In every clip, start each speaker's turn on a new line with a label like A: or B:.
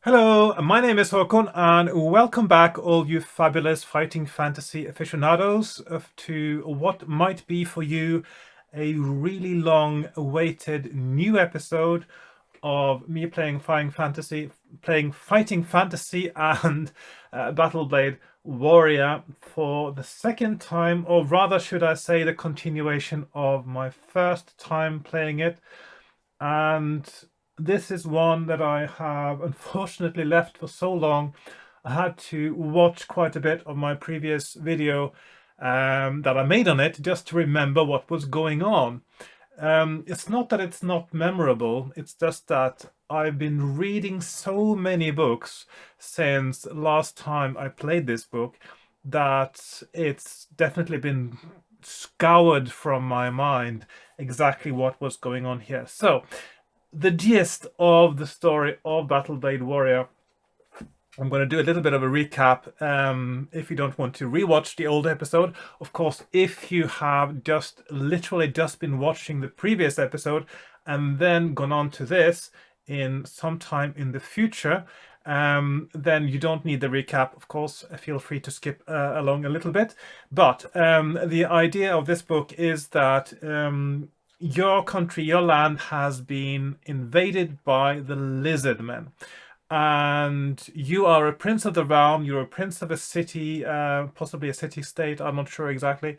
A: Hello, my name is Hakon, and welcome back, all you fabulous fighting fantasy aficionados, to what might be for you a really long-awaited new episode of me playing fighting fantasy and Battleblade Warrior for the second time, or rather, should I say, the continuation of my first time playing it. And this is one that I have unfortunately left for so long. I had to watch quite a bit of my previous video that I made on it just to remember what was going on. It's not that it's not memorable, it's just that I've been reading so many books since last time I played this book that it's definitely been scoured from my mind exactly what was going on here. So, the gist of the story of Battleblade Warrior, I'm going to do a little bit of a recap if you don't want to rewatch the old episode. Of course, if you have literally just been watching the previous episode and then gone on to this in some time in the future, then you don't need the recap. Of course, feel free to skip along a little bit. But the idea of this book is that your country, your land has been invaded by the lizard men. And you are a prince of the realm, you're a prince of a city, possibly a city-state, I'm not sure exactly.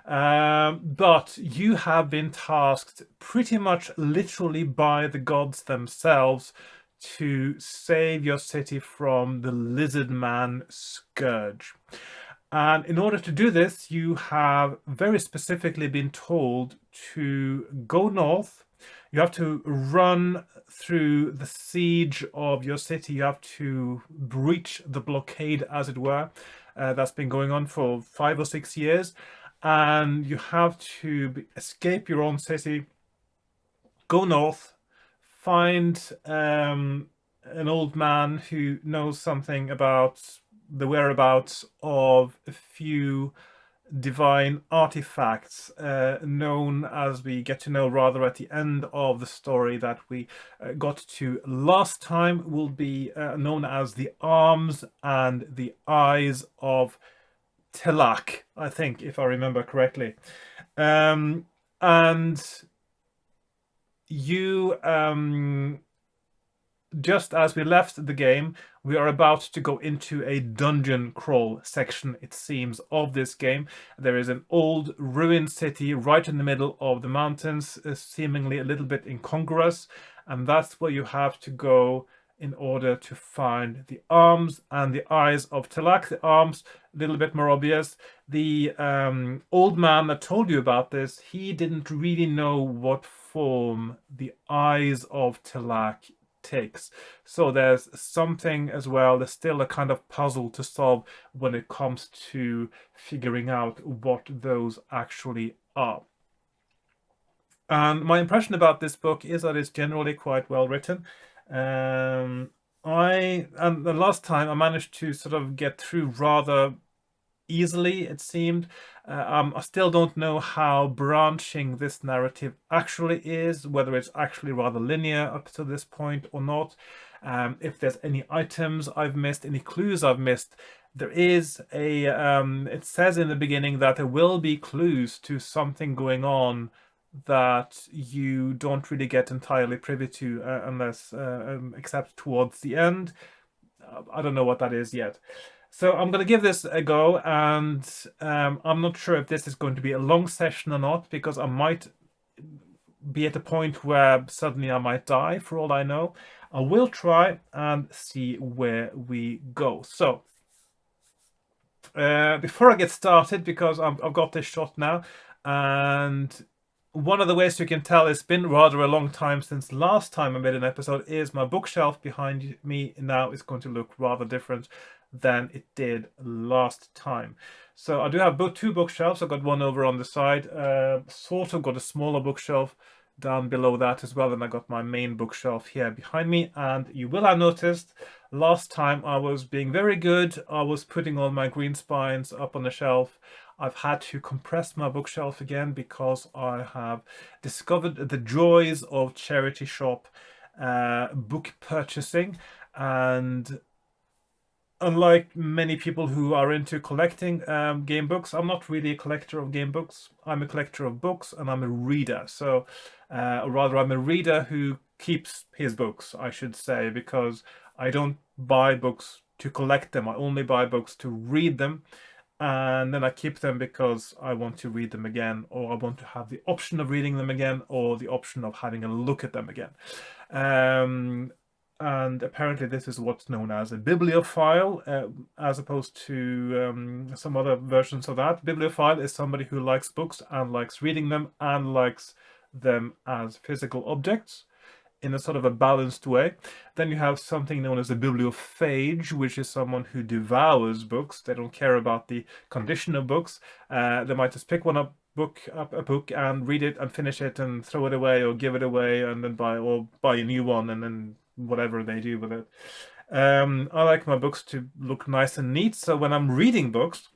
A: But you have been tasked pretty much literally by the gods themselves to save your city from the lizard man scourge. And in order to do this, you have very specifically been told to go north. You have to run through the siege of your city. You have to breach the blockade, as it were, that's been going on for 5 or 6 years. And you have to escape your own city, go north, find an old man who knows something about the whereabouts of a few divine artifacts known, as we get to know rather at the end of the story that we got to last time, will be known as the arms and the eyes of Telak, I think, if I remember correctly. And you just as we left the game, we are about to go into a dungeon crawl section, it seems, of this game. There is an old ruined city right in the middle of the mountains, seemingly a little bit incongruous, and that's where you have to go in order to find the arms and the eyes of Telak. The arms, a little bit more obvious. The old man that told you about this, he didn't really know what form the eyes of Telak takes. So there's something as well, there's still a kind of puzzle to solve when it comes to figuring out what those actually are. And my impression about this book is that it's generally quite well written. And the last time I managed to sort of get through rather easily, it seemed. I still don't know how branching this narrative actually is, whether it's actually rather linear up to this point or not. If there's any items I've missed, any clues I've missed. There is it says in the beginning that there will be clues to something going on that you don't really get entirely privy to unless except towards the end. I don't know what that is yet. So I'm going to give this a go, and I'm not sure if this is going to be a long session or not, because I might be at a point where suddenly I might die, for all I know. I will try and see where we go. So before I get started, because I've got this shot now, and one of the ways you can tell it's been rather a long time since last time I made an episode is my bookshelf behind me now is going to look rather different than it did last time. So I do have two bookshelves. I've got one over on the side, sort of got a smaller bookshelf down below that as well, and I got my main bookshelf here behind me. And you will have noticed last time I was being very good. I was putting all my green spines up on the shelf. I've had to compress my bookshelf again because I have discovered the joys of charity shop book purchasing, And unlike many people who are into collecting game books, I'm not really a collector of game books. I'm a collector of books, and I'm a reader. So, or rather, I'm a reader who keeps his books, I should say, because I don't buy books to collect them. I only buy books to read them, and then I keep them because I want to read them again, or I want to have the option of reading them again, or the option of having a look at them again. And apparently this is what's known as a bibliophile, as opposed to some other versions of that. Bibliophile is somebody who likes books and likes reading them and likes them as physical objects in a sort of a balanced way. Then you have something known as a bibliophage, which is someone who devours books. They don't care about the condition of books. They might just pick one up a book and read it and finish it and throw it away or give it away and then buy a new one, and then whatever they do with it. I like my books to look nice and neat, so when I'm reading books,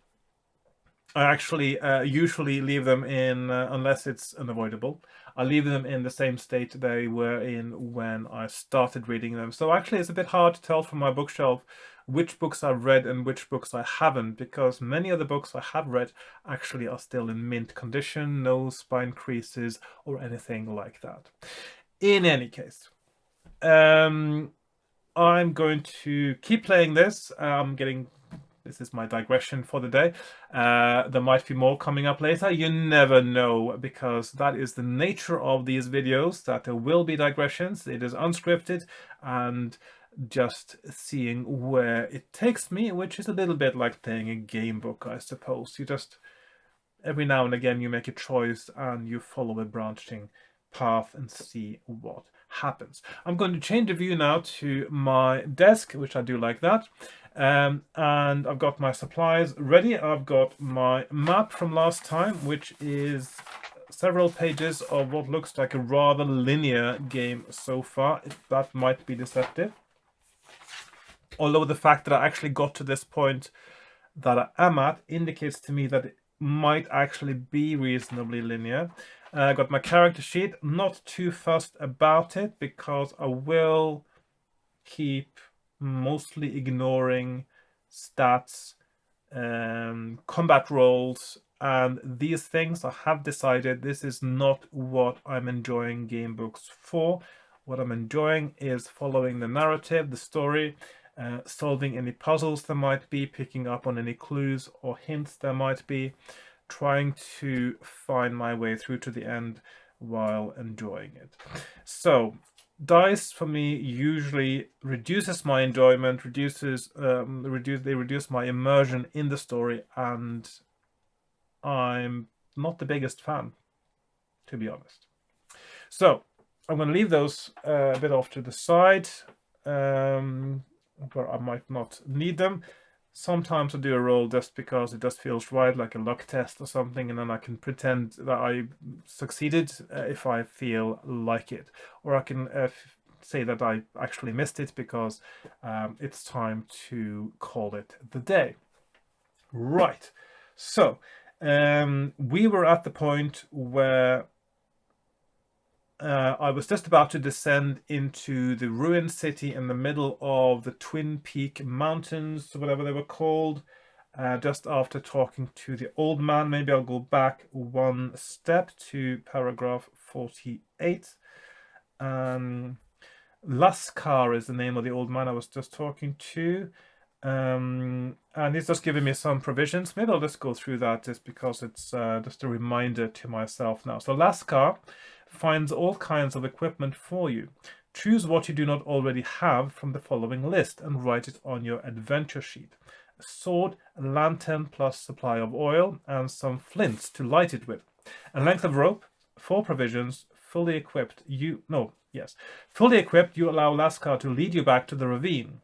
A: I actually usually leave them in, unless it's unavoidable, I leave them in the same state they were in when I started reading them. So actually it's a bit hard to tell from my bookshelf which books I've read and which books I haven't, because many of the books I have read actually are still in mint condition, no spine creases or anything like that. In any case, I'm going to keep playing this. This is my digression for the day. There might be more coming up later. You never know, because that is the nature of these videos, that there will be digressions. It is unscripted and just seeing where it takes me, which is a little bit like playing a game book, I suppose. You just, every now and again, you make a choice and you follow a branching path and see what happens. I'm going to change the view now to my desk, which I do like that. And I've got my supplies ready. I've got my map from last time, which is several pages of what looks like a rather linear game so far. That might be deceptive. Although the fact that I actually got to this point that I am at indicates to me that it might actually be reasonably linear. I got my character sheet, not too fussed about it because I will keep mostly ignoring stats, combat rolls, and these things. I have decided this is not what I'm enjoying game books for. What I'm enjoying is following the narrative, the story, solving any puzzles there might be, picking up on any clues or hints there might be, trying to find my way through to the end while enjoying it. So dice for me usually reduces my enjoyment, they reduce my immersion in the story, and I'm not the biggest fan, to be honest. So I'm going to leave those a bit off to the side, where I might not need them. Sometimes I do a roll just because it just feels right, like a luck test or something, and then I can pretend that I succeeded if I feel like it. Or I can say that I actually missed it because it's time to call it the day. Right. So we were at the point where I was just about to descend into the ruined city in the middle of the Twin Peak Mountains, whatever they were called, just after talking to the old man. Maybe I'll go back one step to paragraph 48. Laskar is the name of the old man I was just talking to. And he's just giving me some provisions. Maybe I'll just go through that just because it's just a reminder to myself now. So Laskar finds all kinds of equipment for you. Choose what you do not already have from the following list and write it on your adventure sheet. A sword, a lantern plus supply of oil, and some flints to light it with. A length of rope, 4 provisions, fully equipped. Fully equipped, you allow Laskar to lead you back to the ravine.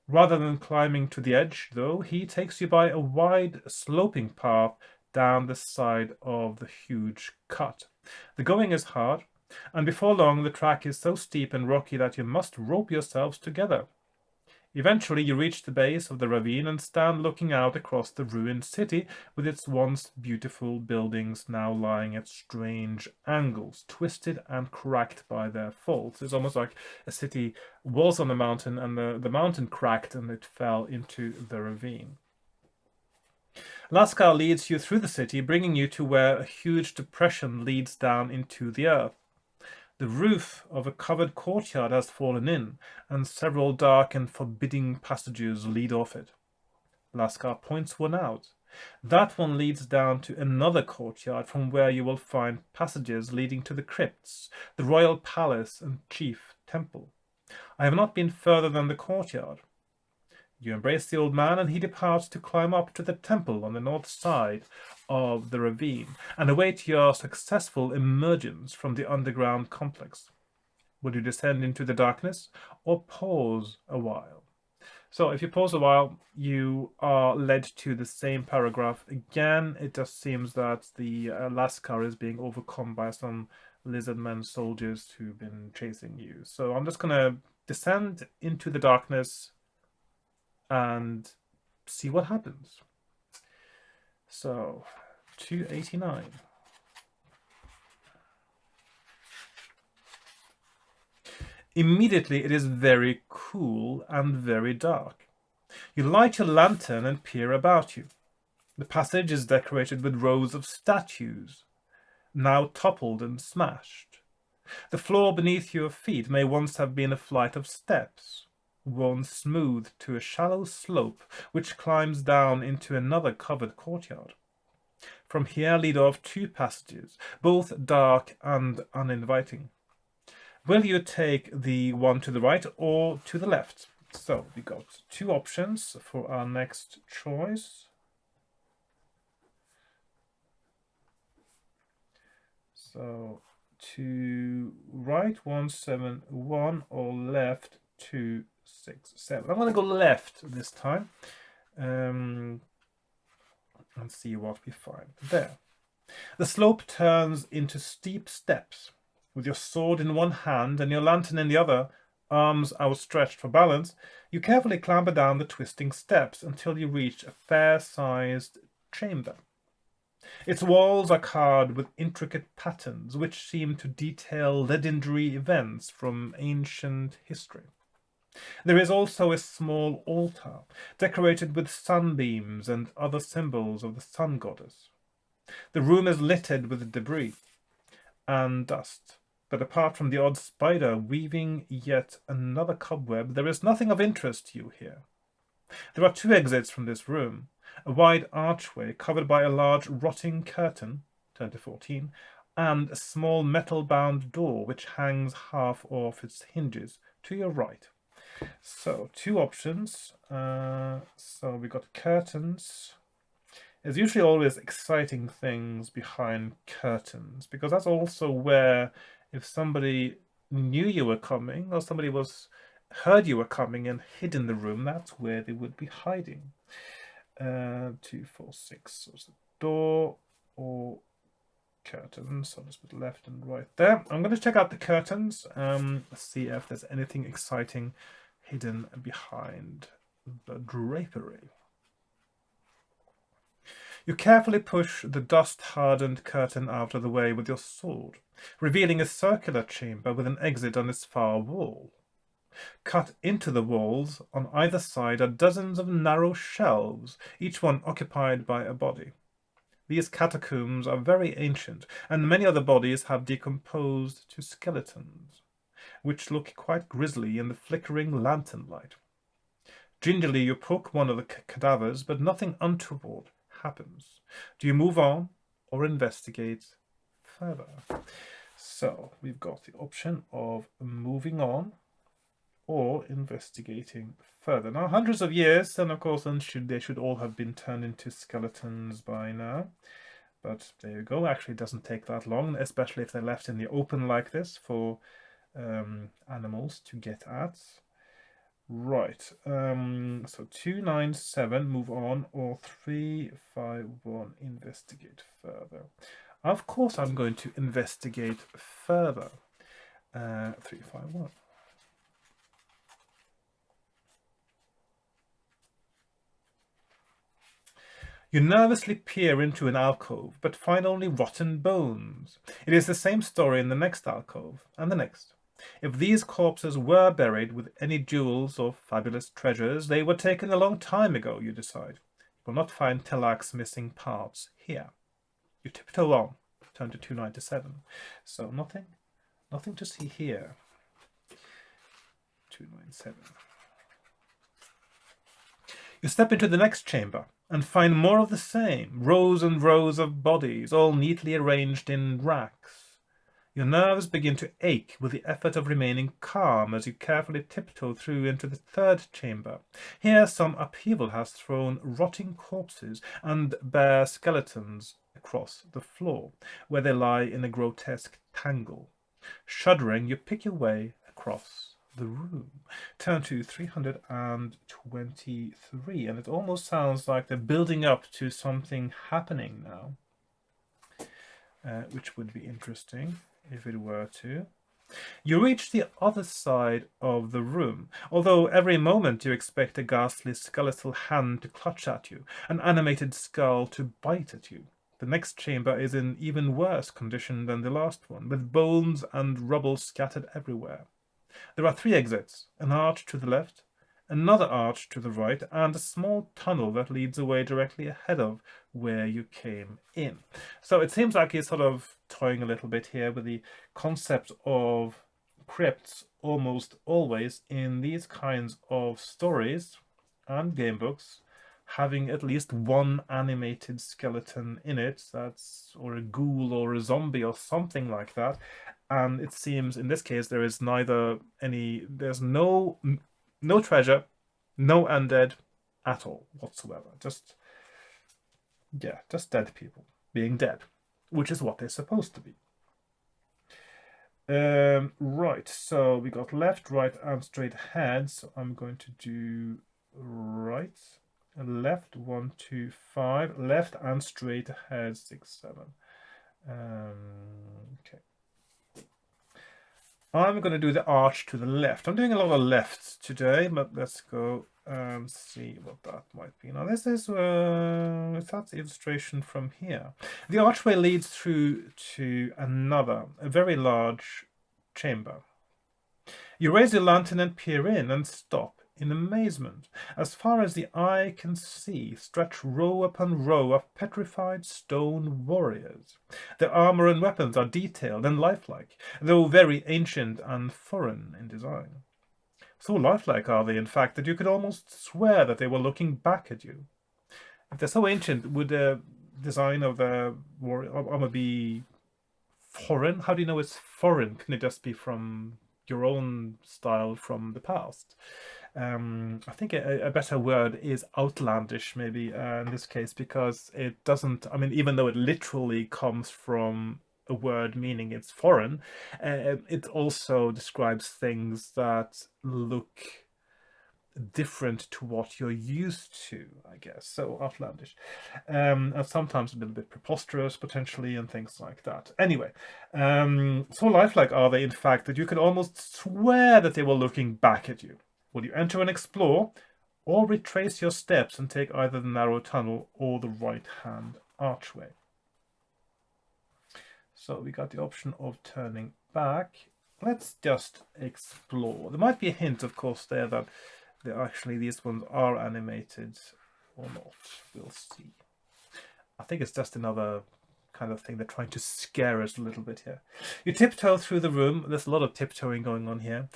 A: Rather than climbing to the edge, though, he takes you by a wide, sloping path down the side of the huge cut. The going is hard, and before long the track is so steep and rocky that you must rope yourselves together. Eventually you reach the base of the ravine and stand looking out across the ruined city with its once beautiful buildings now lying at strange angles, twisted and cracked by their faults. It's almost like a city was on a mountain and the mountain cracked and it fell into the ravine. Lascar leads you through the city, bringing you to where a huge depression leads down into the earth. The roof of a covered courtyard has fallen in, and several dark and forbidding passages lead off it. Lascar points one out. That one leads down to another courtyard from where you will find passages leading to the crypts, the royal palace and chief temple. I have not been further than the courtyard. You embrace the old man, and he departs to climb up to the temple on the north side of the ravine and await your successful emergence from the underground complex. Will you descend into the darkness or pause a while? So if you pause a while, you are led to the same paragraph again. It just seems that the Lascar is being overcome by some lizardmen soldiers who've been chasing you. So I'm just going to descend into the darkness and see what happens. So 289. Immediately it is very cool and very dark. You light your lantern and peer about you. The passage is decorated with rows of statues, now toppled and smashed. The floor beneath your feet may once have been a flight of steps, worn smooth to a shallow slope which climbs down into another covered courtyard. From here lead off two passages, both dark and uninviting. Will you take the one to the right or to the left? So we got two options for our next choice. So to right 171 or left 267. I'm going to go left this time and see what we find there. The slope turns into steep steps. With your sword in one hand and your lantern in the other, arms outstretched for balance, you carefully clamber down the twisting steps until you reach a fair-sized chamber. Its walls are carved with intricate patterns which seem to detail legendary events from ancient history. There is also a small altar, decorated with sunbeams and other symbols of the sun goddess. The room is littered with debris and dust, but apart from the odd spider weaving yet another cobweb, there is nothing of interest to you here. There are two exits from this room, a wide archway covered by a large rotting curtain, turn to 14, and a small metal-bound door which hangs half off its hinges to your right. So, two options. So we got curtains. There's usually always exciting things behind curtains, because that's also where, if somebody knew you were coming or somebody heard you were coming and hid in the room, that's where they would be hiding. 246. So it's the door or curtains. So I'll just put left and right there. I'm going to check out the curtains. See if there's anything exciting hidden behind the drapery. You carefully push the dust-hardened curtain out of the way with your sword, revealing a circular chamber with an exit on its far wall. Cut into the walls on either side are dozens of narrow shelves, each one occupied by a body. These catacombs are very ancient, and many of the bodies have decomposed to skeletons, which look quite grisly in the flickering lantern light. Gingerly you poke one of the cadavers, but nothing untoward happens. Do you move on or investigate further? So we've got the option of moving on or investigating further. Now, hundreds of years, and of course, they should all have been turned into skeletons by now. But there you go. Actually, it doesn't take that long, especially if they're left in the open like this for animals to get at. Right. So 297, move on, or 351, investigate further. Of course, I'm going to investigate further. 351. You nervously peer into an alcove, but find only rotten bones. It is the same story in the next alcove, and the next. If these corpses were buried with any jewels or fabulous treasures, they were taken a long time ago, you decide. You will not find Telak's missing parts here. You tiptoe on, turn to 297. So nothing to see here. 297. You step into the next chamber and find more of the same, rows and rows of bodies, all neatly arranged in racks. Your nerves begin to ache with the effort of remaining calm as you carefully tiptoe through into the third chamber. Here some upheaval has thrown rotting corpses and bare skeletons across the floor, where they lie in a grotesque tangle. Shuddering, you pick your way across the room. Turn to 323, and it almost sounds like they're building up to something happening now, which would be interesting if it were to. You reach the other side of the room, although every moment you expect a ghastly skeletal hand to clutch at you, an animated skull to bite at you. The next chamber is in even worse condition than the last one, with bones and rubble scattered everywhere. There are 3 exits, an arch to the left, another arch to the right, and a small tunnel that leads away directly ahead of where you came in. So it seems like he's sort of toying a little bit here with the concept of crypts almost always in these kinds of stories and gamebooks having at least one animated skeleton in it, or a ghoul or a zombie or something like that. And it seems in this case there is there's no treasure, no undead at all whatsoever. Just dead people being dead, which is what they're supposed to be. Right, so we got left, right, and straight ahead. So I'm going to do right, left, 1, 2, 5, left and straight ahead, 6, 7. Okay. I'm going to do the arch to the left. I'm doing a lot of lefts today, but let's go and see what that might be. Now this is that's the illustration from here. The archway leads through to a very large chamber. You raise your lantern and peer in and stop in amazement. As far as the eye can see, stretch row upon row of petrified stone warriors. Their armor and weapons are detailed and lifelike, though very ancient and foreign in design. So lifelike are they, in fact, that you could almost swear that they were looking back at you. If they're so ancient, would the design of the warrior armor be foreign? How do you know it's foreign? Can it just be from your own style from the past? I think a better word is outlandish, maybe, in this case, because it doesn't, I mean, even though it literally comes from a word meaning it's foreign, it also describes things that look different to what you're used to, I guess. So outlandish, and sometimes a little bit preposterous potentially, and things like that. Anyway, so lifelike are they, in fact, that you could almost swear that they were looking back at you. Will you enter and explore, or retrace your steps and take either the narrow tunnel or the right-hand archway? So we got the option of turning back. Let's just explore. There might be a hint, of course, there that actually these ones are animated or not. We'll see. I think it's just another kind of thing. They're trying to scare us a little bit here. You tiptoe through the room. There's a lot of tiptoeing going on here.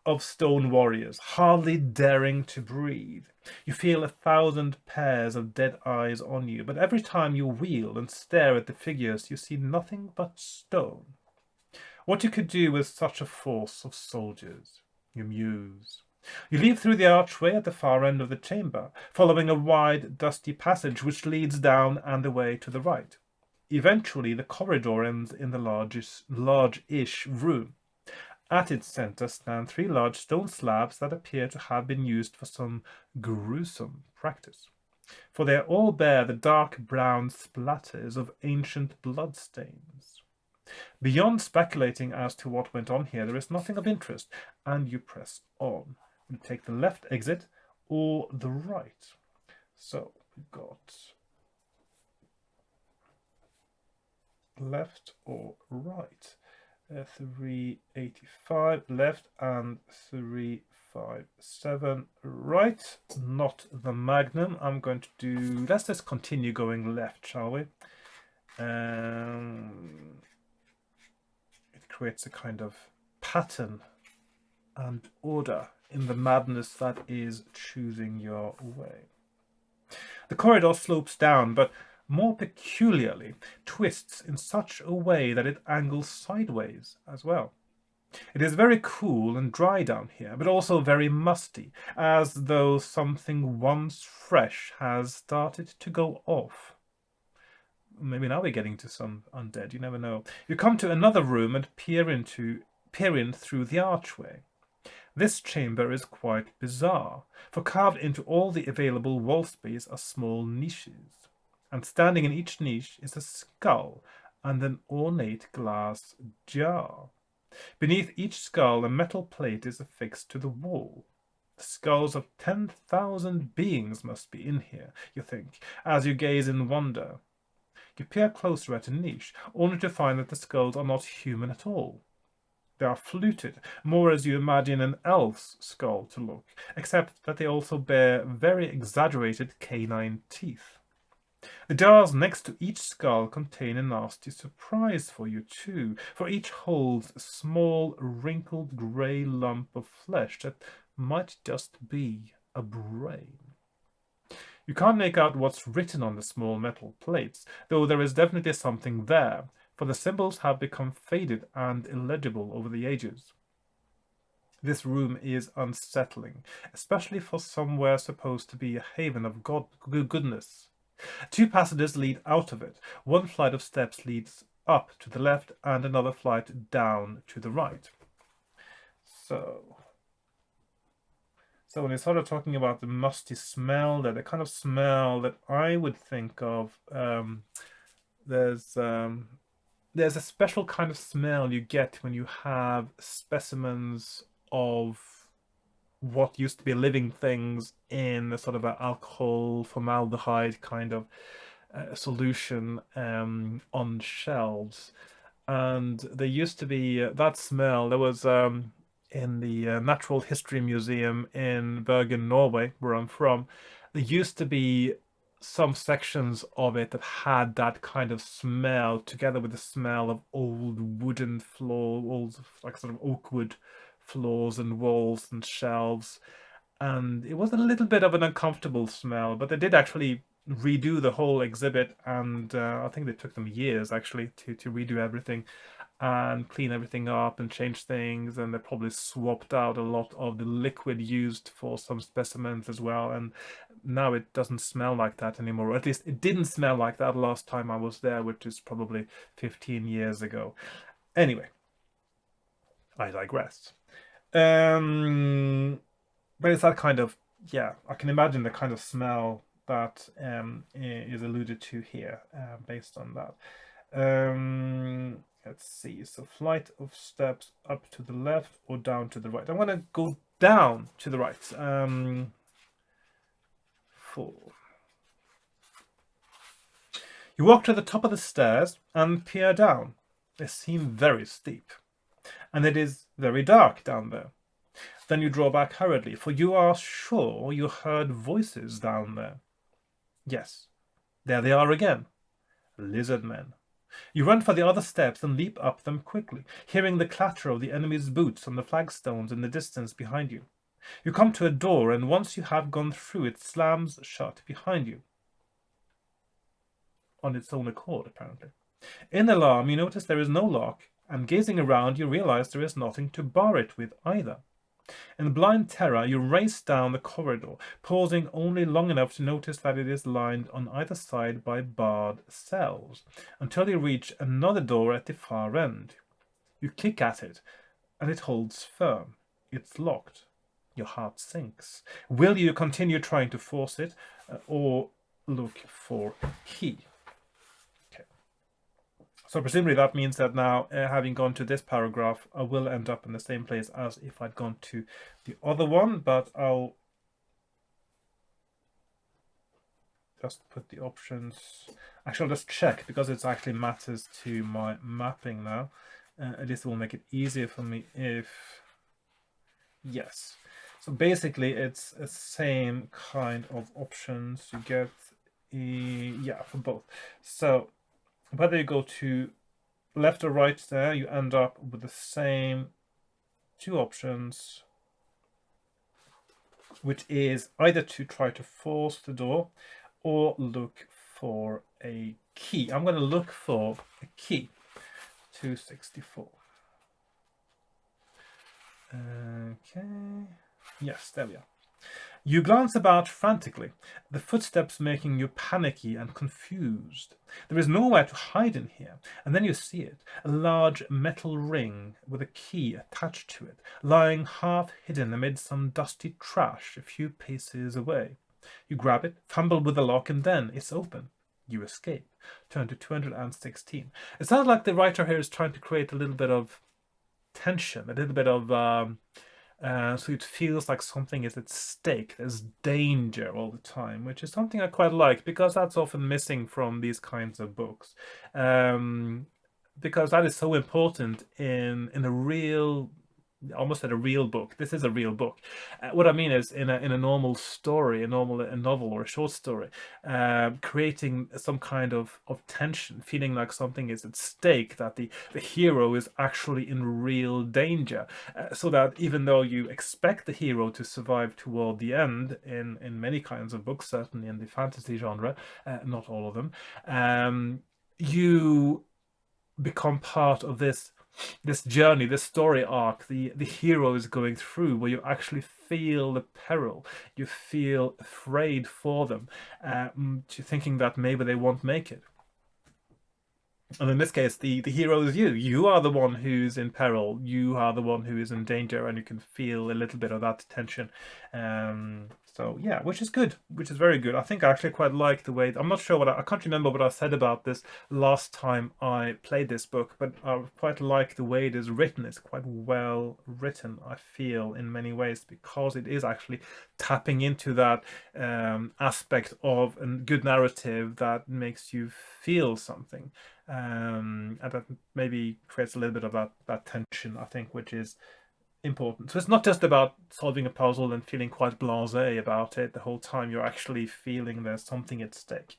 A: Of stone warriors, hardly daring to breathe. You feel 1,000 pairs of dead eyes on you, but every time you wheel and stare at the figures, you see nothing but stone. What you could do with such a force of soldiers, you muse. You leave through the archway at the far end of the chamber, following a wide, dusty passage which leads down and away to the right. Eventually, the corridor ends in the large-ish room. At its center stand 3 large stone slabs that appear to have been used for some gruesome practice, for they all bear the dark brown splatters of ancient bloodstains. Beyond speculating as to what went on here, there is nothing of interest, and you press on. You take the left exit or the right. So we've got left or right? 385 left and 357 right. Not the Magnum. I'm going to do... Let's just continue going left, shall we? It creates a kind of pattern and order in the madness that is choosing your way. The corridor slopes down, but more peculiarly twists in such a way that it angles sideways as well. It is very cool and dry down here, but also very musty, as though something once fresh has started to go off. Maybe now we're getting to some undead, you never know. You come to another room and peer in through the archway. This chamber is quite bizarre, for carved into all the available wall space are small niches, and standing in each niche is a skull and an ornate glass jar. Beneath each skull a metal plate is affixed to the wall. The skulls of 10,000 beings must be in here, you think, as you gaze in wonder. You peer closer at a niche, only to find that the skulls are not human at all. They are fluted, more as you imagine an elf's skull to look, except that they also bear very exaggerated canine teeth. The jars next to each skull contain a nasty surprise for you too, for each holds a small, wrinkled grey lump of flesh that might just be a brain. You can't make out what's written on the small metal plates, though there is definitely something there, for the symbols have become faded and illegible over the ages. This room is unsettling, especially for somewhere supposed to be a haven of goodness. 2 passages lead out of it. One flight of steps leads up to the left and another flight down to the right. So when they started talking about the musty smell, the kind of smell that I would think of, there's a special kind of smell you get when you have specimens of what used to be living things in a sort of an alcohol, formaldehyde kind of solution on shelves. And there used to be that smell. There was in the Natural History Museum in Bergen, Norway, where I'm from, there used to be some sections of it that had that kind of smell, together with the smell of old wooden floor, old like sort of oak wood floors and walls and shelves. And it was a little bit of an uncomfortable smell, but they did actually redo the whole exhibit, and I think it took them years actually to redo everything and clean everything up and change things, and they probably swapped out a lot of the liquid used for some specimens as well, and now it doesn't smell like that anymore, or at least it didn't smell like that last time I was there, which is probably 15 years ago. Anyway, I digress. But it's that kind of, yeah, I can imagine the kind of smell that is alluded to here based on that. Let's see, so flight of steps up to the left or down to the right. I'm going to go down to the right. 4. You walk to the top of the stairs and peer down. They seem very steep, and it is very dark down there. Then you draw back hurriedly, for you are sure you heard voices down there. Yes, there they are again. Lizard men. You run for the other steps and leap up them quickly, hearing the clatter of the enemy's boots on the flagstones in the distance behind you. You come to a door, and once you have gone through, it slams shut behind you. On its own accord, apparently. In alarm, you notice there is no lock, and gazing around, you realize there is nothing to bar it with either. In blind terror, you race down the corridor, pausing only long enough to notice that it is lined on either side by barred cells, until you reach another door at the far end. You kick at it, and it holds firm. It's locked. Your heart sinks. Will you continue trying to force it, or look for a key? So presumably that means that now, having gone to this paragraph, I will end up in the same place as if I'd gone to the other one, but I'll just put the options Actually, I'll just check because it actually matters to my mapping now. At least it will make it easier for me if... Yes. So basically, it's the same kind of options you get, yeah, for both. So whether you go to left or right there, you end up with the same two options, which is either to try to force the door or look for a key. I'm going to look for a key. 264. Okay. Yes, there we are. You glance about frantically, the footsteps making you panicky and confused. There is nowhere to hide in here, and then you see it, a large metal ring with a key attached to it, lying half hidden amid some dusty trash a few paces away. You grab it, fumble with the lock, and then it's open. You escape. Turn to 216. It sounds like the writer here is trying to create a little bit of tension, a little bit of so it feels like something is at stake. There's danger all the time, which is something I quite like because that's often missing from these kinds of books. Because that is so important in a real, almost at a real book. This is a real book. What I mean is in a normal story, a novel or a short story, creating some kind of tension, feeling like something is at stake, that the hero is actually in real danger, so that even though you expect the hero to survive toward the end in many kinds of books, certainly in the fantasy genre, not all of them, you become part of this journey, this story arc the hero is going through, where you actually feel the peril, you feel afraid for them, to thinking that maybe they won't make it. And in this case, the hero is you. You are the one who's in peril. You are the one who is in danger, and you can feel a little bit of that tension. So yeah, which is good, which is very good. I think I actually quite like the way. I'm not sure what I can't remember what I said about this last time I played this book, but I quite like the way it is written. It's quite well written, I feel, in many ways, because it is actually tapping into that aspect of a good narrative that makes you feel something. And that maybe creates a little bit of that tension, I think, which is important. So it's not just about solving a puzzle and feeling quite blasé about it the whole time. You're actually feeling there's something at stake.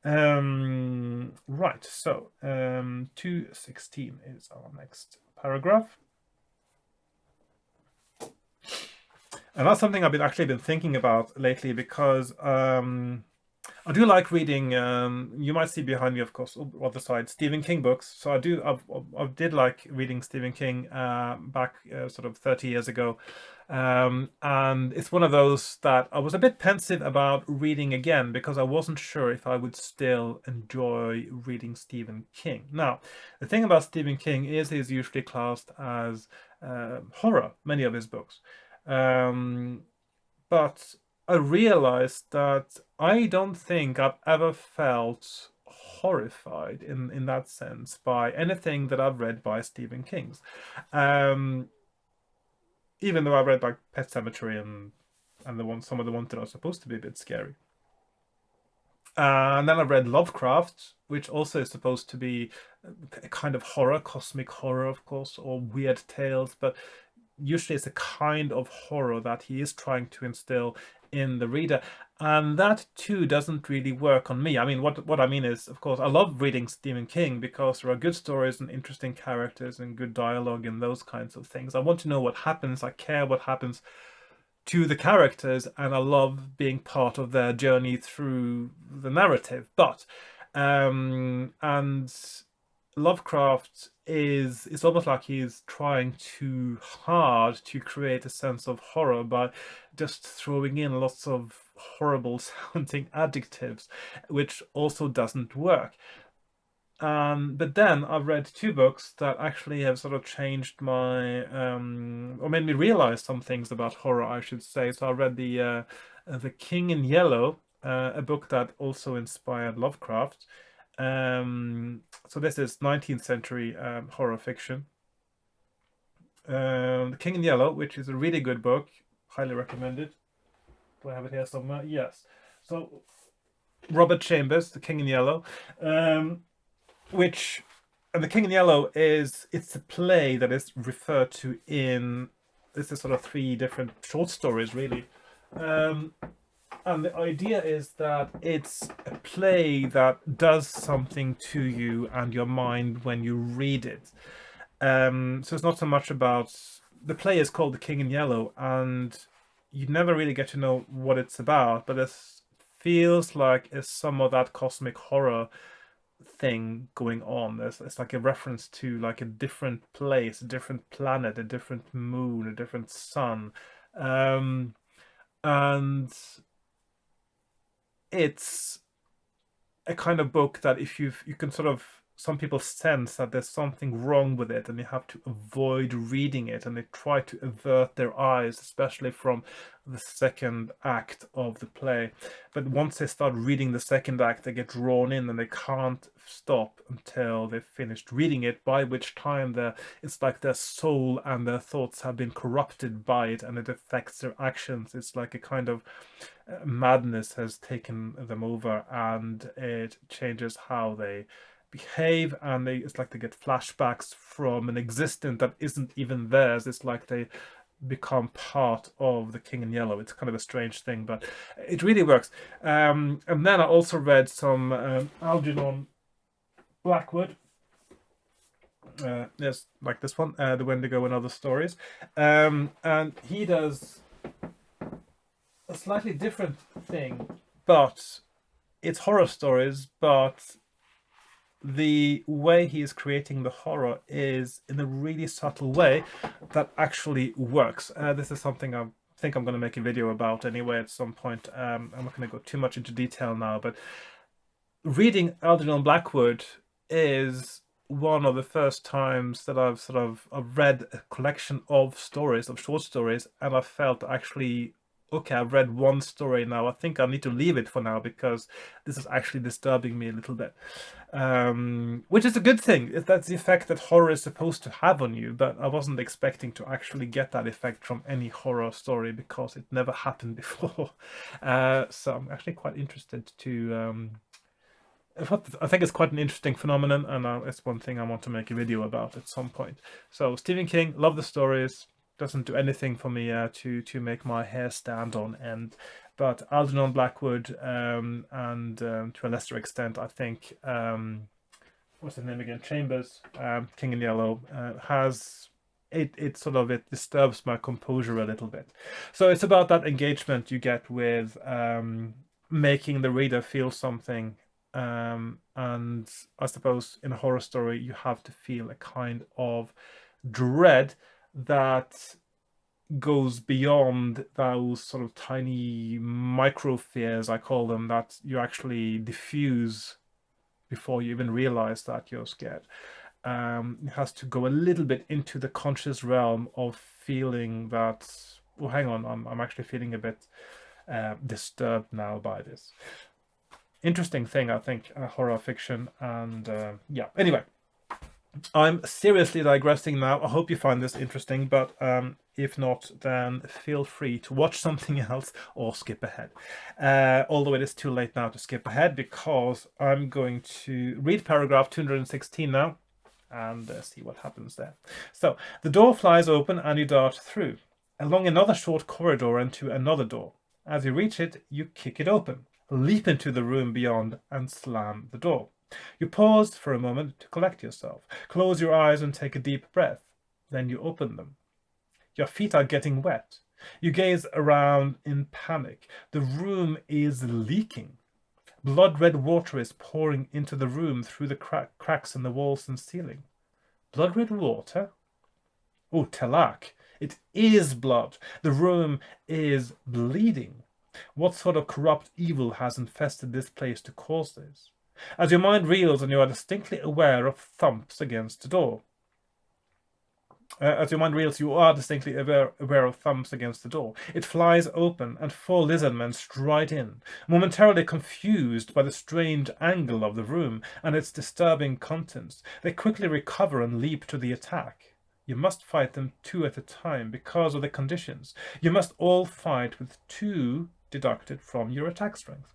A: Right, so 216 is our next paragraph. And that's something I've actually been thinking about lately, because I do like reading. You might see behind me, of course, on the other side, Stephen King books. So I did like reading Stephen King back sort of 30 years ago, and it's one of those that I was a bit pensive about reading again, because I wasn't sure if I would still enjoy reading Stephen King. Now, the thing about Stephen King is he's usually classed as horror, many of his books. But I realized that I don't think I've ever felt horrified in that sense by anything that I've read by Stephen King's. Um, Even though I've read like Pet Sematary and some of the ones that are supposed to be a bit scary. And then I've read Lovecraft, which also is supposed to be a kind of horror, cosmic horror, of course, or weird tales, but usually it's a kind of horror that he is trying to instill in the reader, and that too doesn't really work on me. I mean, what I mean is, of course, I love reading Stephen King because there are good stories and interesting characters and good dialogue and those kinds of things. I want to know what happens. I care what happens to the characters, and I love being part of their journey through the narrative. But and Lovecraft is, it's almost like he's trying too hard to create a sense of horror by just throwing in lots of horrible sounding adjectives, which also doesn't work. But then I've read two books that actually have sort of changed my, or made me realize some things about horror, I should say. So I read the King in Yellow, a book that also inspired Lovecraft. So this is 19th century horror fiction. The King in Yellow, which is a really good book, highly recommended. Do I have it here somewhere? Yes. So Robert Chambers, The King in Yellow, which, and The King in Yellow it's a play that is referred to in, this is sort of 3 different short stories, really. And the idea is that it's a play that does something to you and your mind when you read it. So it's not so much about, the play is called The King in Yellow, and you never really get to know what it's about, but it feels like it's some of that cosmic horror thing going on. It's like a reference to like a different place, a different planet, a different moon, a different sun. And it's a kind of book that if you can sort of, some people sense that there's something wrong with it and you have to avoid reading it, and they try to avert their eyes, especially from the second act of the play. But once they start reading the second act, they get drawn in and they can't stop until they've finished reading it, by which time it's like their soul and their thoughts have been corrupted by it, and it affects their actions. It's like a kind of madness has taken them over, and it changes how they behave, and it's like they get flashbacks from an existence that isn't even theirs. It's like they become part of the King in Yellow. It's kind of a strange thing, but it really works. And then I also read some Algernon Blackwood. Yes, like this one, The Wendigo and Other Stories. And he does a slightly different thing, but it's horror stories, but the way he is creating the horror is in a really subtle way that actually works. This is something I think I'm going to make a video about anyway at some point. I'm not going to go too much into detail now, but reading Algernon Blackwood is one of the first times that I've read a collection of stories, of short stories, and I felt actually, okay, I've read one story now. I think I need to leave it for now because this is actually disturbing me a little bit. Which is a good thing. That's the effect that horror is supposed to have on you, but I wasn't expecting to actually get that effect from any horror story because it never happened before. So I'm actually quite interested to... I think it's quite an interesting phenomenon, and it's one thing I want to make a video about at some point. So Stephen King, love the stories. Doesn't do anything for me to make my hair stand on end, but Algernon Blackwood, and to a lesser extent, I think, what's his name again? Chambers, King in Yellow, has it sort of, it disturbs my composure a little bit. So it's about that engagement you get with making the reader feel something. And I suppose in a horror story you have to feel a kind of dread that goes beyond those sort of tiny micro fears, I call them, that you actually diffuse before you even realize that you're scared. It has to go a little bit into the conscious realm of feeling that, oh, hang on, I'm actually feeling a bit disturbed now by this. Interesting thing, I think, horror fiction. And yeah, anyway, I'm seriously digressing now. I hope you find this interesting, but if not, then feel free to watch something else or skip ahead. Although it is too late now to skip ahead, because I'm going to read paragraph 216 now and see what happens there. So the door flies open and you dart through, along another short corridor and to another door. As you reach it, you kick it open, leap into the room beyond and slam the door. You pause for a moment to collect yourself, close your eyes and take a deep breath. Then you open them. Your feet are getting wet. You gaze around in panic. The room is leaking. Blood-red water is pouring into the room through the cracks in the walls and ceiling. Blood-red water? Oh, Telak, it is blood. The room is bleeding. What sort of corrupt evil has infested this place to cause this? As your mind reels and you are distinctly aware of thumps against the door. You are distinctly aware of thumps against the door. It flies open and 4 lizardmen stride in, momentarily confused by the strange angle of the room and its disturbing contents. They quickly recover and leap to the attack. You must fight them 2 at a time because of the conditions. You must all fight with 2 deducted from your attack strength.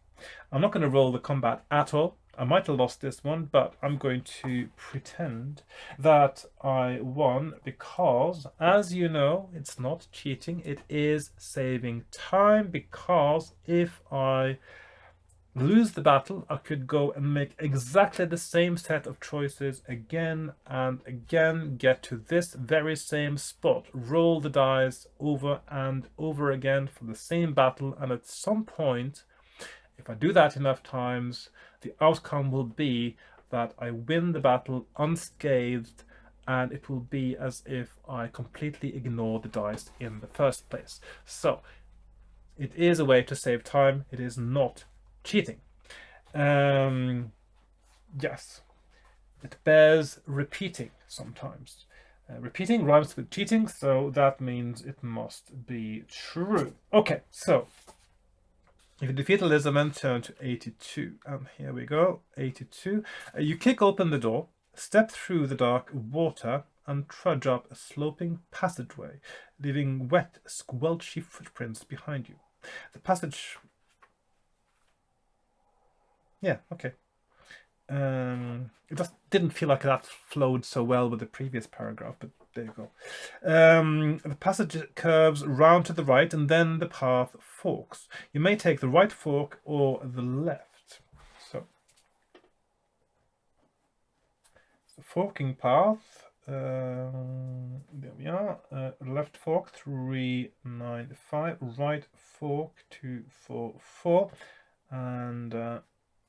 A: I'm not going to roll the combat at all. I might have lost this one, but I'm going to pretend that I won because, as you know, it's not cheating. It is saving time, because if I lose the battle, I could go and make exactly the same set of choices again and again, get to this very same spot, roll the dice over and over again for the same battle, and at some point, if I do that enough times, the outcome will be that I win the battle unscathed, and it will be as if I completely ignored the dice in the first place. So it is a way to save time. It is not cheating. Yes, it bears repeating sometimes. Repeating rhymes with cheating, so that means it must be true. Okay, so if you defeat Elizabeth, turn to 82. And here we go, 82. You kick open the door, step through the dark water, and trudge up a sloping passageway, leaving wet, squelchy footprints behind you. The passage... Yeah, okay. It just didn't feel like that flowed so well with the previous paragraph, but there you go. The passage curves round to the right, and then the path forks. You may take the right fork or the left. So, the forking path. There we are. Left fork 395, right fork 244, and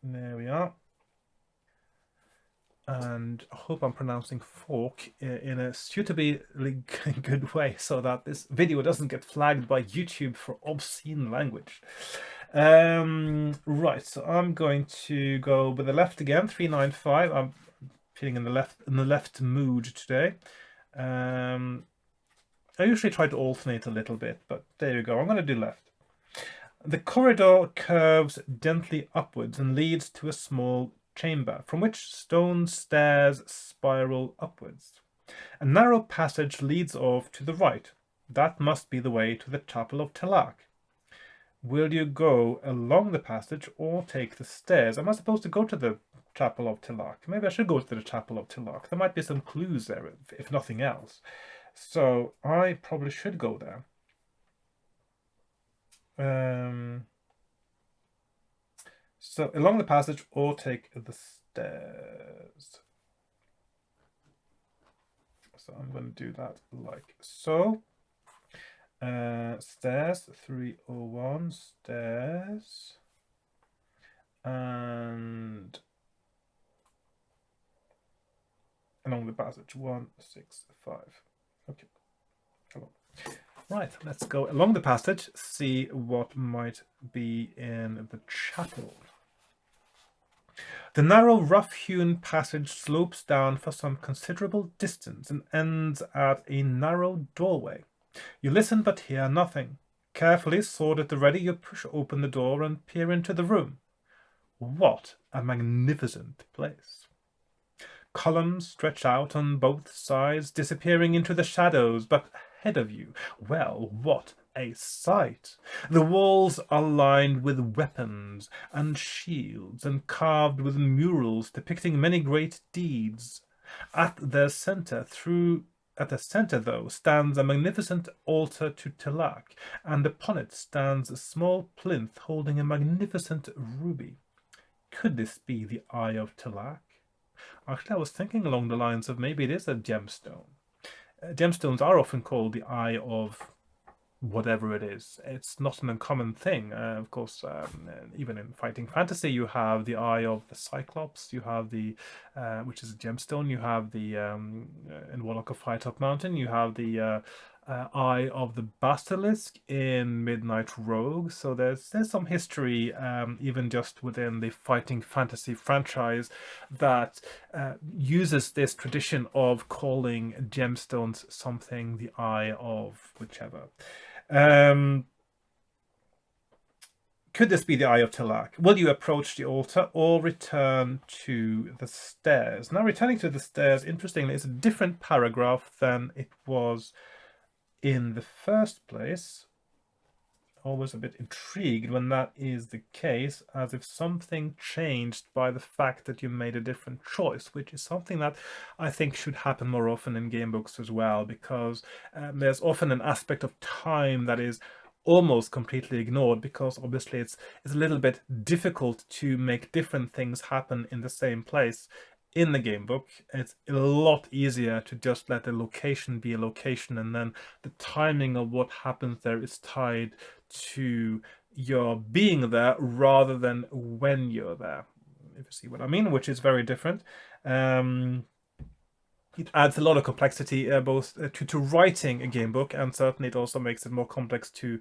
A: there we are. And I hope I'm pronouncing fork in a suitably good way, so that this video doesn't get flagged by YouTube for obscene language. Right, so I'm going to go with the left again, 395. I'm feeling in the left mood today. I usually try to alternate a little bit, but there you go. I'm going to do left. The corridor curves gently upwards and leads to a small chamber, from which stone stairs spiral upwards. A narrow passage leads off to the right. That must be the way to the Chapel of Telak. Will you go along the passage or take the stairs? Am I supposed to go to the Chapel of Telak? Maybe I should go to the Chapel of Telak. There might be some clues there, if nothing else. So I probably should go there. So along the passage or take the stairs. So I'm going to do that like so. Stairs 301, stairs, and along the passage 165. Okay. Hello. Right, let's go along the passage, see what might be in the chapel. The narrow, rough-hewn passage slopes down for some considerable distance and ends at a narrow doorway. You listen but hear nothing. Carefully, sword at the ready, you push open the door and peer into the room. What a magnificent place! Columns stretch out on both sides, disappearing into the shadows, but ahead of you, well, what a sight! The walls are lined with weapons and shields and carved with murals depicting many great deeds. At their center, though, stands a magnificent altar to Telak, and upon it stands a small plinth holding a magnificent ruby. Could this be the Eye of Telak? Actually, I was thinking along the lines of maybe it is a gemstone. Gemstones are often called the Eye of whatever it is. It's not an uncommon thing. Of course, even in fighting fantasy, you have the Eye of the Cyclops, you have the, which is a gemstone, you have the, in Warlock of Firetop Mountain, you have the Eye of the Basilisk in Midnight Rogue. So there's some history, even just within the fighting fantasy franchise, that uses this tradition of calling gemstones something the Eye of whichever. Could this be the Eye of Telak? Will you approach the altar or return to the stairs? Now, returning to the stairs, interestingly, is a different paragraph than it was in the first place. always a bit intrigued when that is the case, as if something changed by the fact that you made a different choice, which is something that I think should happen more often in game books as well, because there's often an aspect of time that is almost completely ignored, because obviously it's a little bit difficult to make different things happen in the same place. In the game book, it's a lot easier to just let a location be a location, and then the timing of what happens there is tied to your being there rather than when you're there, if you see what I mean, which is very different. It adds a lot of complexity both to writing a game book, and certainly it also makes it more complex to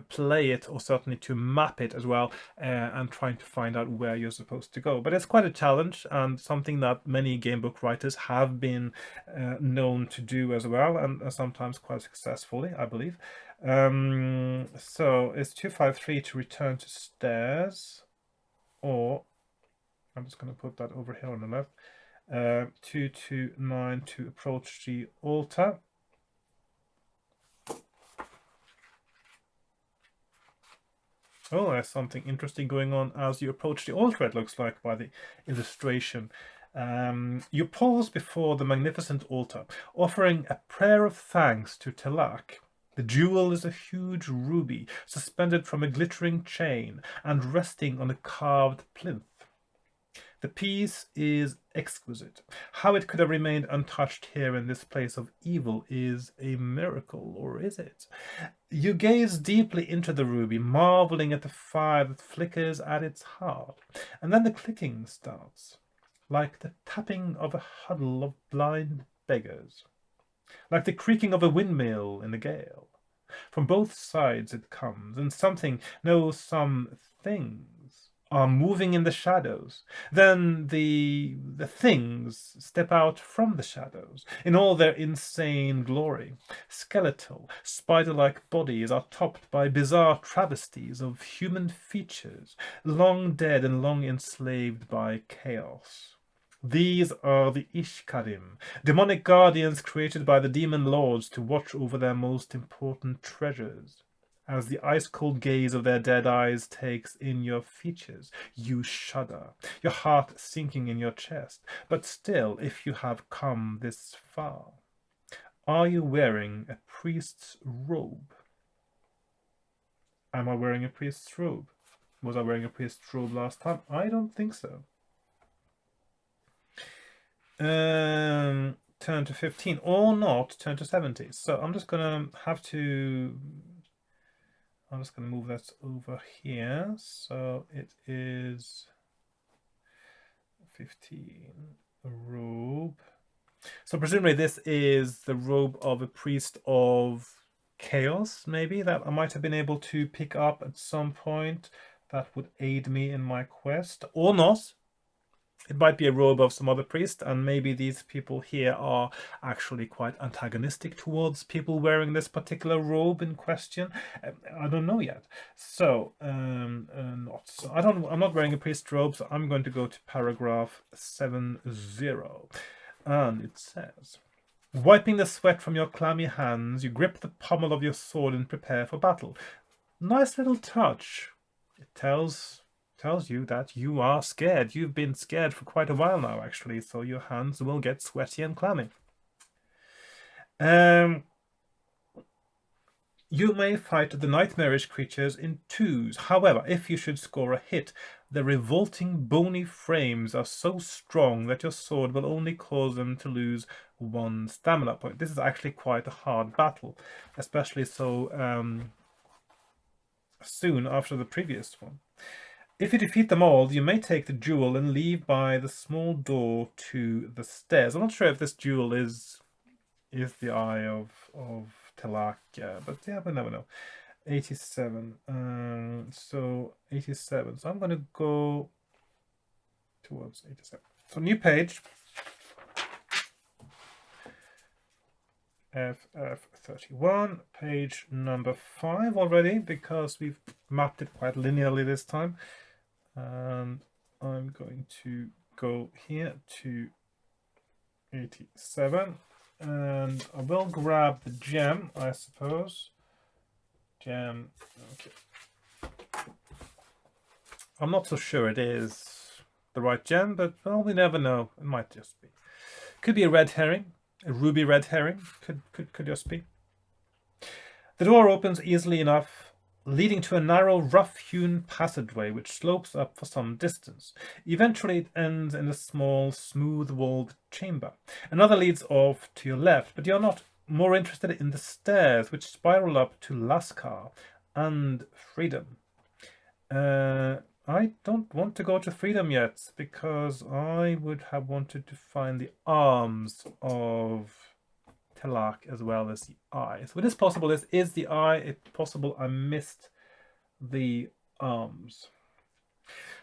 A: play it, or certainly to map it as well, and trying to find out where you're supposed to go. But it's quite a challenge, and something that many game book writers have been known to do as well, and sometimes quite successfully, I believe. So it's 253 to return to stairs, or I'm just going to put that over here on the left. 229 to approach the altar. Oh, there's something interesting going on as you approach the altar, it looks like, by the illustration. You pause before the magnificent altar, offering a prayer of thanks to Telak. The jewel is a huge ruby, suspended from a glittering chain and resting on a carved plinth. The piece is exquisite. How it could have remained untouched here in this place of evil is a miracle, or is it? You gaze deeply into the ruby, marveling at the fire that flickers at its heart, and then the clicking starts, like the tapping of a huddle of blind beggars, like the creaking of a windmill in a gale. From both sides it comes, and something, no, some things are moving in the shadows. Then the things step out from the shadows in all their insane glory. Skeletal, spider-like bodies are topped by bizarre travesties of human features, long dead and long enslaved by chaos. These are the Ishkarim, demonic guardians created by the demon lords to watch over their most important treasures. As the ice-cold gaze of their dead eyes takes in your features, you shudder, your heart sinking in your chest. But still, if you have come this far, are you wearing a priest's robe? Am I wearing a priest's robe? Was I wearing a priest's robe last time? I don't think so. Turn to 15, or not, turn to 70. So I'm just going to move that over here. So it is 15, a robe. So presumably this is the robe of a priest of chaos, maybe, that I might have been able to pick up at some point. That would aid me in my quest, or not. It might be a robe of some other priest, and maybe these people here are actually quite antagonistic towards people wearing this particular robe in question. I don't know yet. So, not. So I'm not wearing a priest robe, so I'm going to go to paragraph 70. And it says, wiping the sweat from your clammy hands, you grip the pommel of your sword and prepare for battle. Nice little touch. It tells you that you are scared. You've been scared for quite a while now, actually, so your hands will get sweaty and clammy. You may fight the nightmarish creatures in twos. However, if you should score a hit, the revolting bony frames are so strong that your sword will only cause them to lose one stamina point. This is actually quite a hard battle, especially so soon after the previous one. If you defeat them all, you may take the jewel and leave by the small door to the stairs. I'm not sure if this jewel is the eye of Telak, but yeah, we never know. 87. So 87. So I'm going to go towards 87. So new page. FF31, page number 5 already, because we've mapped it quite linearly this time. And I'm going to go here to 87, and I will grab the gem, I suppose. Gem. Okay. I'm not so sure it is the right gem, but well, we never know. It might just be. Could be a red herring, a ruby red herring. Could just be. The door opens easily enough, leading to a narrow, rough-hewn passageway which slopes up for some distance. Eventually it ends in a small, smooth-walled chamber. Another leads off to your left, but you're not more interested in the stairs which spiral up to Lascar and Freedom. I don't want to go to Freedom yet, because I would have wanted to find the arms of Telak as well as the eye. So it is possible this is the eye. It's possible I missed the arms.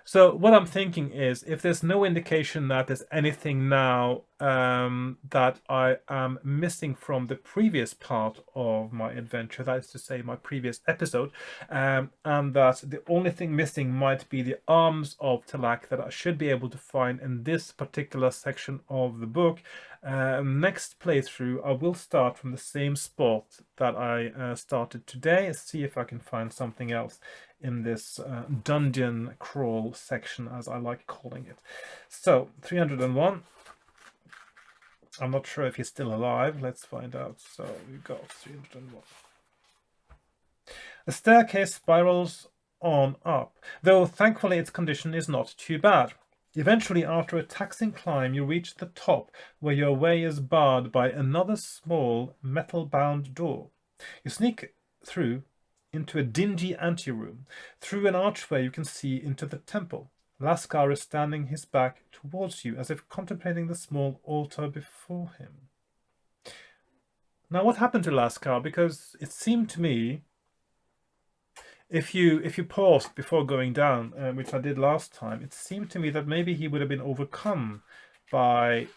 A: So what I'm thinking is, if there's no indication that there's anything now that I am missing from the previous part of my adventure, that is to say my previous episode, and that the only thing missing might be the arms of Telak that I should be able to find in this particular section of the book, next playthrough I will start from the same spot that I started today, see if I can find something else in this dungeon crawl section, as I like calling it. So 301. I'm not sure if he's still alive. Let's find out. So we got 301. The staircase spirals on up, though thankfully its condition is not too bad. Eventually, after a taxing climb, you reach the top, where your way is barred by another small metal-bound door. You sneak through into a dingy anteroom. Through an archway you can see into the temple. Lascar is standing his back towards you, as if contemplating the small altar before him. Now, what happened to Lascar? Because it seemed to me, if you paused before going down, which I did last time, it seemed to me that maybe he would have been overcome by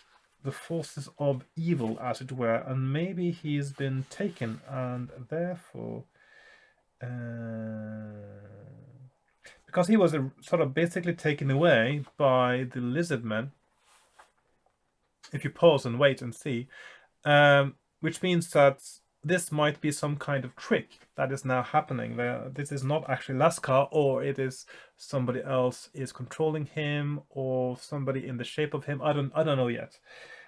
A: the forces of evil, as it were, and maybe he's been taken, and therefore because he was sort of basically taken away by the lizard men, if you pause and wait and see, which means that this might be some kind of trick that is now happening. This is not actually Lascar, or it is somebody else is controlling him, or somebody in the shape of him. I don't know yet.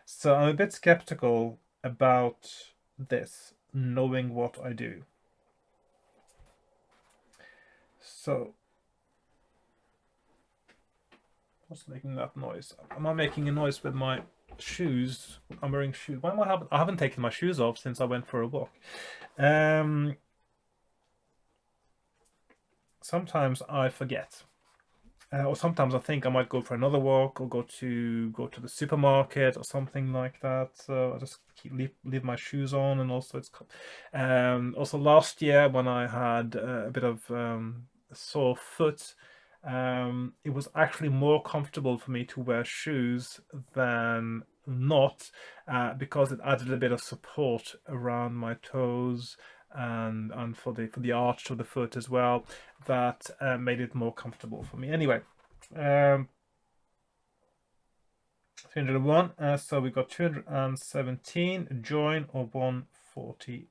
A: So I'm a bit skeptical about this, knowing what I do. So, what's making that noise? Am I making a noise with my shoes? I'm wearing shoes. Why am I haven't taken my shoes off since I went for a walk. Sometimes I forget, or sometimes I think I might go for another walk, or go to the supermarket or something like that. So I just leave my shoes on, and also it's also last year when I had a bit of a sore foot, it was actually more comfortable for me to wear shoes than not, because it added a bit of support around my toes and for the arch of the foot as well. That made it more comfortable for me. Anyway, 301. So we got 217. Join, or 140.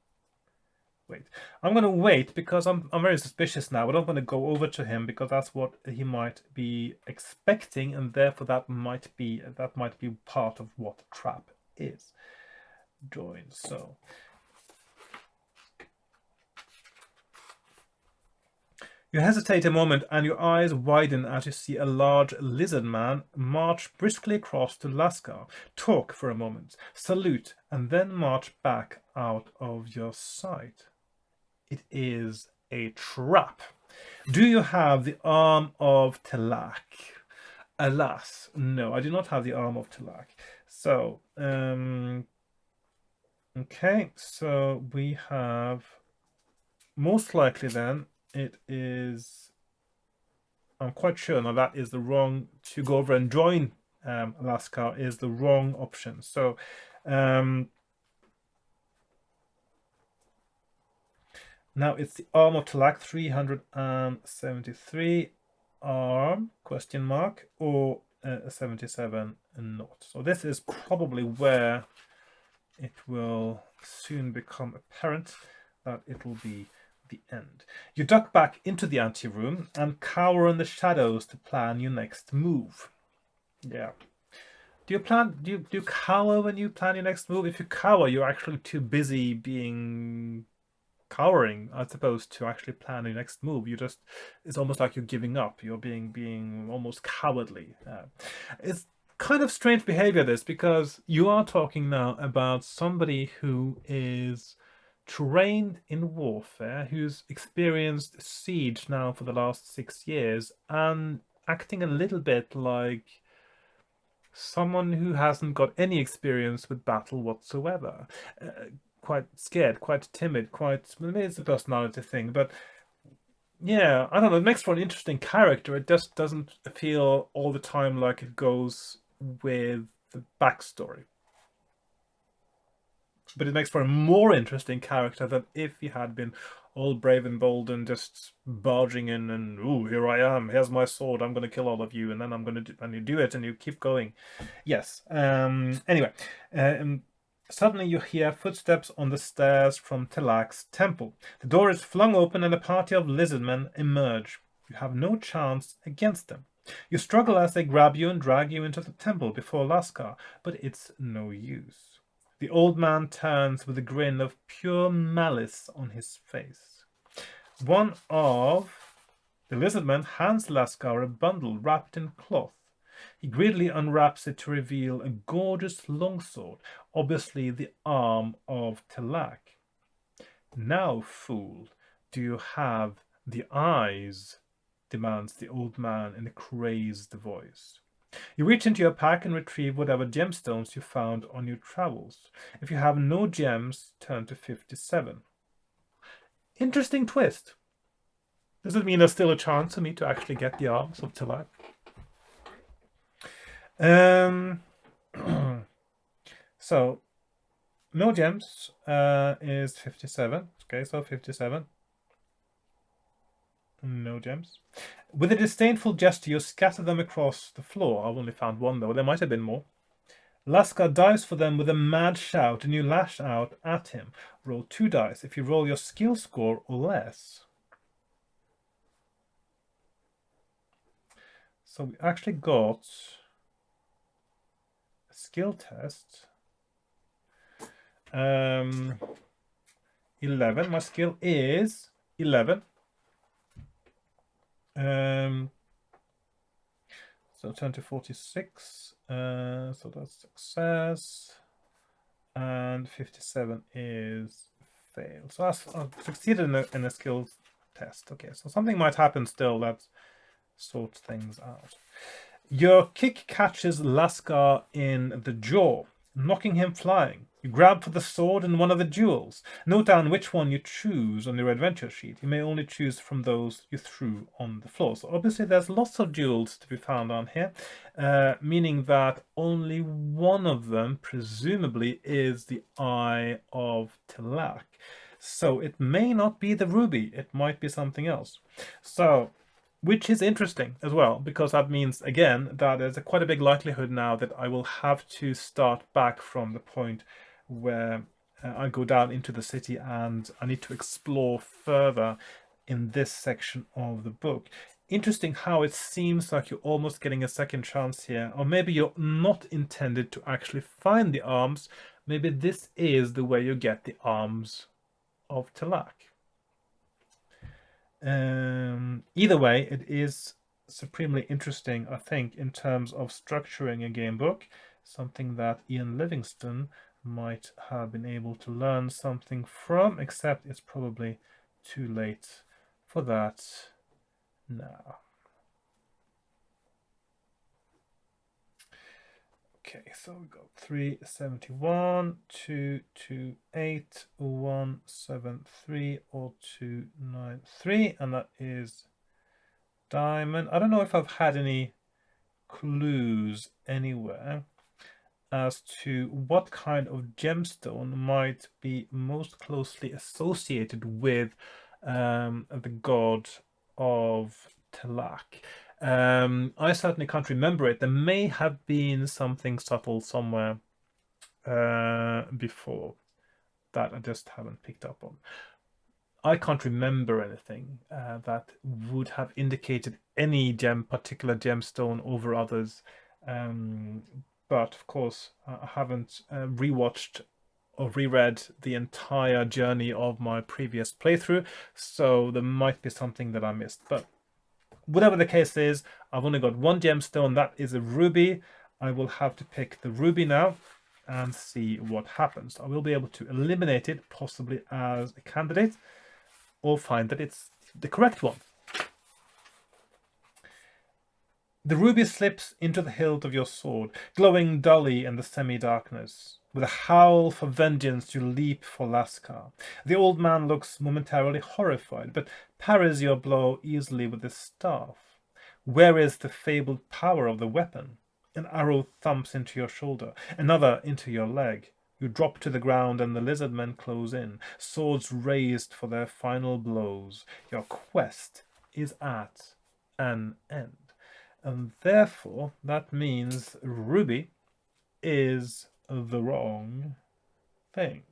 A: Wait, I'm going to wait because I'm very suspicious now, but I'm going to go over to him because that's what he might be expecting, and therefore that might be part of what the trap is. Join. So you hesitate a moment, and your eyes widen as you see a large lizard man march briskly across to Lascar, talk for a moment, salute, and then march back out of your sight. It is a trap. Do you have the arm of Telak? Alas, no, I do not have the arm of Telak. So, okay, so we have, most likely then, it is, I'm quite sure now that is the wrong, to go over and join Lascar is the wrong option. So, now it's the arm of Telak, 373 arm, question mark, or 77 not. So this is probably where it will soon become apparent that it will be the end. You duck back into the anteroom and cower in the shadows to plan your next move. Yeah. Do you cower when you plan your next move? If you cower, you're actually too busy being cowering as opposed to actually plan your next move. It's almost like you're giving up. You're being almost cowardly. It's kind of strange behavior, this, because you are talking now about somebody who is trained in warfare, who's experienced siege now for the last 6 years, and acting a little bit like someone who hasn't got any experience with battle whatsoever. Quite scared, quite timid, maybe it's a personality thing, but yeah, I don't know, it makes for an interesting character. It just doesn't feel all the time like it goes with the backstory. But it makes for a more interesting character than if he had been all brave and bold and just barging in and, ooh, here I am, here's my sword, I'm going to kill all of you, and then I'm going to do, and you do it and you keep going. Yes. Anyway, suddenly you hear footsteps on the stairs from Telak's temple. The door is flung open and a party of lizardmen emerge. You have no chance against them. You struggle as they grab you and drag you into the temple before Laskar, but it's no use. The old man turns with a grin of pure malice on his face. One of the lizardmen hands Laskar a bundle wrapped in cloth. He greedily unwraps it to reveal a gorgeous longsword, obviously the arm of Telak. Now, fool, do you have the eyes? Demands the old man in a crazed voice. You reach into your pack and retrieve whatever gemstones you found on your travels. If you have no gems, turn to 57. Interesting twist. Does it mean there's still a chance for me to actually get the arms of Telak? So, no gems is 57. Okay, so 57. No gems. With a disdainful gesture, you scatter them across the floor. I've only found one, though. There might have been more. Laskar dives for them with a mad shout, and you lash out at him. Roll 2 dice. If you roll your skill score or less. So we actually got a skill test. 11. My skill is 11. So turn to 46. So that's success. And 57 is fail. So I've succeeded in a skill test. Okay, so something might happen still that sorts things out. Your kick catches Laskar in the jaw, knocking him flying. You grab for the sword and one of the jewels. Note down which one you choose on your adventure sheet. You may only choose from those you threw on the floor. So obviously there's lots of jewels to be found on here, meaning that only one of them presumably is the Eye of Telak. So it may not be the ruby. It might be something else. So, which is interesting as well, because that means, again, that there's quite a big likelihood now that I will have to start back from the point where I go down into the city and I need to explore further in this section of the book. Interesting how it seems like you're almost getting a second chance here, or maybe you're not intended to actually find the arms. Maybe this is the way you get the arms of Telak. Either way, it is supremely interesting, I think, in terms of structuring a game book, something that Ian Livingstone might have been able to learn something from, except it's probably too late for that now. Okay, so we got 371, 228, 173, or 293, and that is diamond. I don't know if I've had any clues anywhere as to what kind of gemstone might be most closely associated with the god of Telak. I certainly can't remember it. There may have been something subtle somewhere before that I just haven't picked up on. I can't remember anything that would have indicated any particular gemstone over others. But of course, I haven't rewatched or reread the entire journey of my previous playthrough, so there might be something that I missed. But whatever the case is, I've only got one gemstone, that is a ruby. I will have to pick the ruby now and see what happens. I will be able to eliminate it, possibly as a candidate, or find that it's the correct one. The ruby slips into the hilt of your sword, glowing dully in the semi-darkness. With a howl for vengeance, you leap for Lascar. The old man looks momentarily horrified, but parries your blow easily with his staff. Where is the fabled power of the weapon? An arrow thumps into your shoulder, another into your leg. You drop to the ground and the lizard men close in, swords raised for their final blows. Your quest is at an end. And therefore, that means ruby is the wrong thing.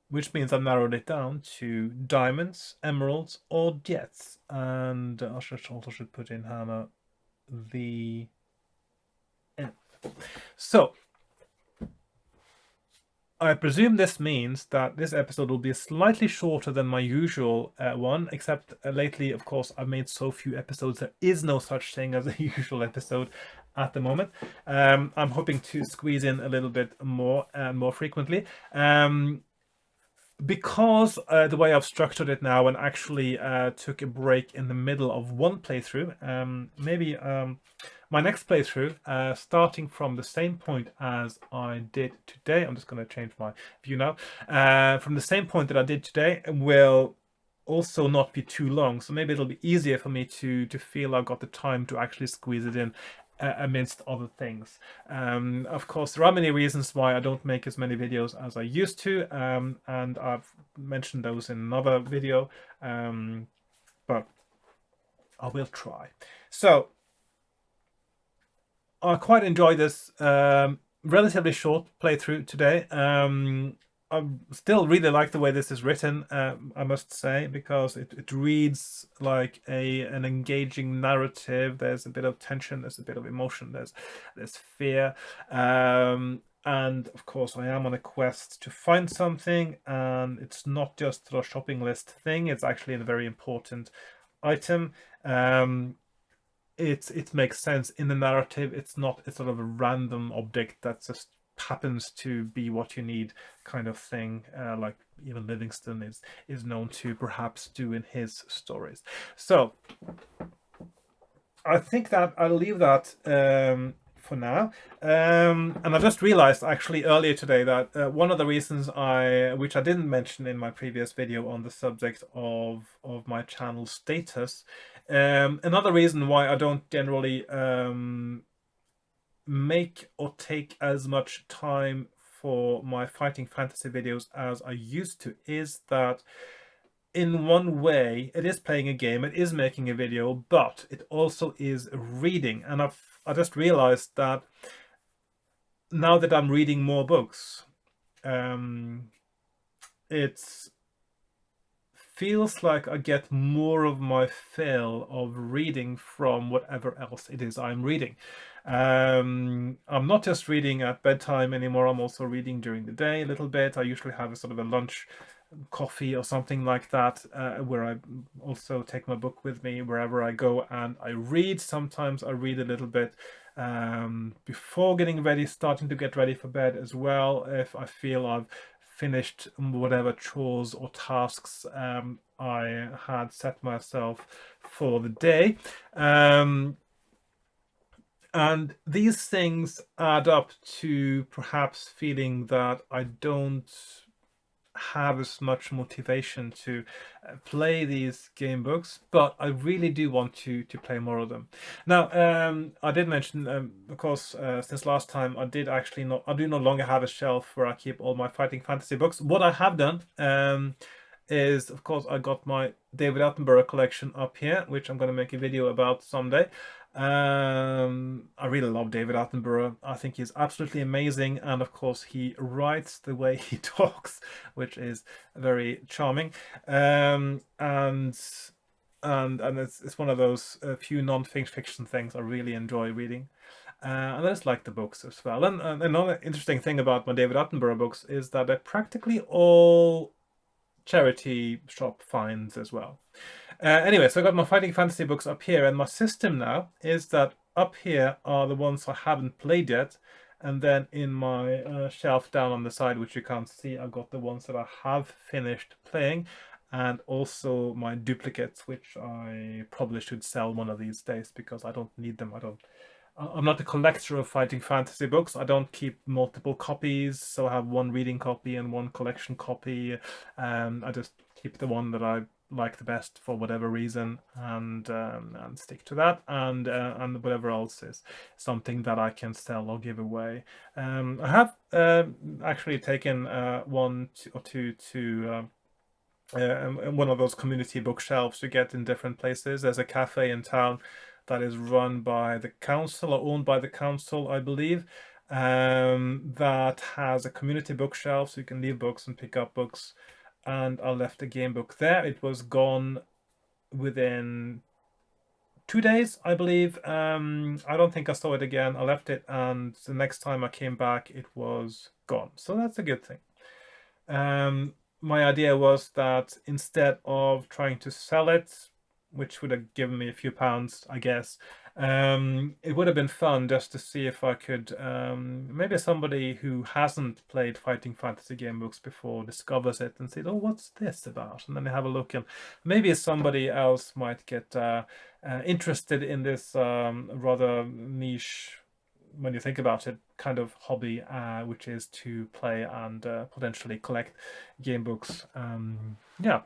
A: Which means I've narrowed it down to diamonds, emeralds, or jets. And I also should put in hammer the end. So, I presume this means that this episode will be slightly shorter than my usual one, except lately, of course, I've made so few episodes, there is no such thing as a usual episode at the moment. I'm hoping to squeeze in a little bit more and more frequently. Because the way I've structured it now and actually took a break in the middle of one playthrough, maybe my next playthrough, starting from the same point as I did today, I'm just going to change my view now, from the same point that I did today will also not be too long, so maybe it'll be easier for me to feel I've got the time to actually squeeze it in amidst other things. Of course, there are many reasons why I don't make as many videos as I used to, and I've mentioned those in another video, but I will try. So I quite enjoy this relatively short playthrough today. I still really like the way this is written, I must say, because it reads like an engaging narrative. There's a bit of tension, there's a bit of emotion, there's fear, and of course I am on a quest to find something, and it's not just a shopping list thing, it's actually a very important item. It makes sense in the narrative. It's not a sort of a random object that just happens to be what you need kind of thing, like even Livingston is known to perhaps do in his stories. So I think that I'll leave that for now. And I just realized actually earlier today that one of the reasons which I didn't mention in my previous video on the subject of my channel status, another reason why I don't generally make or take as much time for my fighting fantasy videos as I used to is that in one way it is playing a game, it is making a video, but it also is reading. And I just realized that now that I'm reading more books, it feels like I get more of my fill of reading from whatever else it is I'm reading. I'm not just reading at bedtime anymore, I'm also reading during the day a little bit. I usually have a sort of a lunch coffee or something like that, where I also take my book with me wherever I go and I read. Sometimes I read a little bit before getting ready, starting to get ready for bed as well, if I feel I've finished whatever chores or tasks I had set myself for the day. And these things add up to perhaps feeling that I don't have as much motivation to play these game books, but I really do want to play more of them. Now, I did mention, of course, since last time, I do no longer have a shelf where I keep all my fighting fantasy books. What I have done is, of course, I got my David Attenborough collection up here, which I'm going to make a video about someday. I really love David Attenborough. I think he's absolutely amazing, and of course he writes the way he talks, which is very charming. And it's one of those few non-fiction things I really enjoy reading. And I just like the books as well. And another interesting thing about my David Attenborough books is that they're practically all charity shop finds as well. Anyway, so I got my Fighting Fantasy books up here, and my system now is that up here are the ones I haven't played yet, and then in my shelf down on the side, which you can't see, I've got the ones that I have finished playing, and also my duplicates, which I probably should sell one of these days because I don't need them. I'm not a collector of Fighting Fantasy books. I don't keep multiple copies, so I have one reading copy and one collection copy. I just keep the one that I like the best for whatever reason, and stick to that. And whatever else is something that I can sell or give away. I have actually taken one or two to. One of those community bookshelves you get in different places. There's a cafe in town that is run by the council or owned by the council, I believe, that has a community bookshelf, so you can leave books and pick up books. And I left a game book there. It was gone within 2 days, I believe. I don't think I saw it again. I left it, and the next time I came back, it was gone. So that's a good thing. My idea was that instead of trying to sell it, which would have given me a few pounds, I guess, it would have been fun just to see if I could, maybe somebody who hasn't played Fighting Fantasy game books before discovers it and says, oh, what's this about? And then they have a look, and maybe somebody else might get interested in this rather niche, when you think about it, kind of hobby, which is to play and potentially collect game books. Yeah,